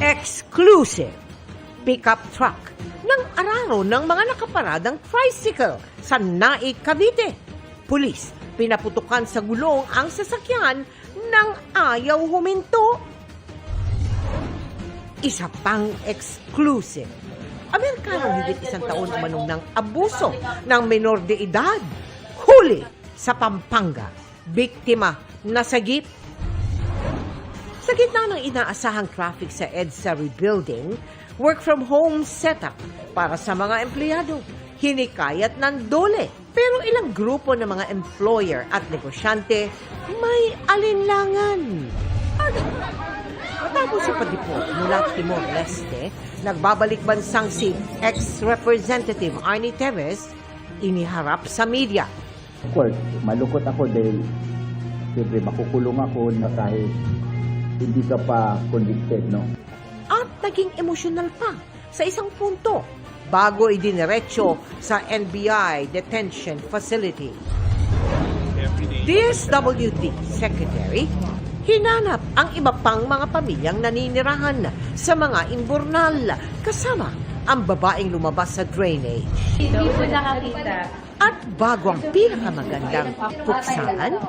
exclusive pickup truck ng araro ng mga nakaparadang tricycle sa Naik, Cavite. Pulis, pinaputukan sa gulong ang sasakyan nang ayaw huminto. Isa pang exclusive. Amerikanong higit 1 taon umanong ng abuso ng menor de edad. Huli sa Pampanga. Biktima nasagip. Sa gitna ng inaasahang traffic sa EDSA rebuilding, work from home setup para sa mga empleyado. Hinikayat ng dole. Pero ilang grupo ng mga employer at negosyante may alinlangan. Matapos sa padipot mula Timor-Leste, nagbabalik bansang si ex-representative Arnie Teves, iniharap sa media. Of course, malungkot ako dahil siyempre makukulong ako na kahit hindi ka pa convicted, no? At naging emosyonal pa sa isang punto bago idiniretso sa NBI detention facility. DSWD Secretary, hinanap ang iba pang mga pamilyang naninirahan sa mga imburnal kasama ang babaeng lumabas sa drainage. Hindi po nakakita. At bago ang pinakamagandang puksaan,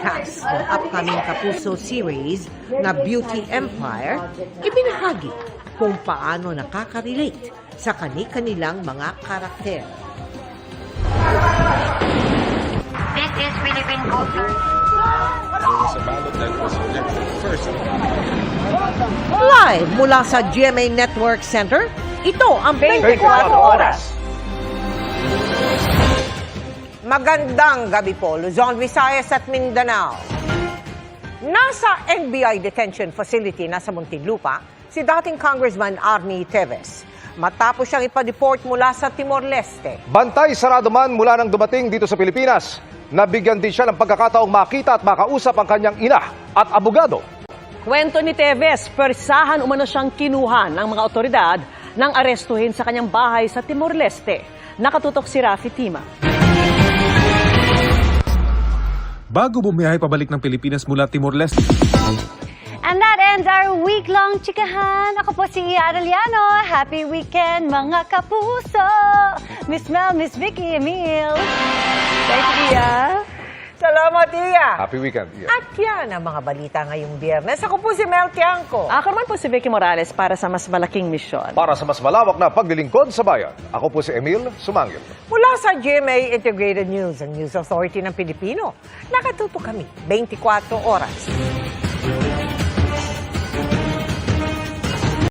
cast ng upcoming Kapuso series na Beauty Empire, ibinahagi kung paano nakaka-relate sa kani-kanilang mga karakter. This is Philippine culture. There was a ballot that was rejected first. Live mula sa GMA Network Center, ito ang 24 Oras. Magandang gabi po, Luzon, Visayas at Mindanao. Nasa NBI detention facility na sa Muntinlupa, si dating Congressman Arnie Teves. Matapos siyang ipa-deport mula sa Timor-Leste. Bantay sarado man mula nang dumating dito sa Pilipinas. Nabigyan din siya ng pagkakataong makita at makausap ang kanyang ina at abogado. Kwento ni Teves, persahan umano siyang kinuha ng mga otoridad nang arestuhin sa kanyang bahay sa Timor-Leste. Nakatutok si Rafi Tima. Bago bumiyahe pabalik ng Pilipinas mula Timor-Leste. And that ends our week-long chikahan. Ako po si Iya Arellano. Happy weekend, mga kapuso! Miss Mel, Miss Vicky, Emil. Thank you, Iya. Salamat, Iya. Happy weekend. Yeah. At yan ang mga balita ngayong Biyernes. Ako po si Mel Tiangco. Ako naman po si Vicky Morales para sa mas malaking misyon. Para sa mas malawak na paglilingkod sa bayan, ako po si Emil Sumangil. Mula sa GMA Integrated News, ang News Authority ng Pilipino, nakatuto kami 24 oras.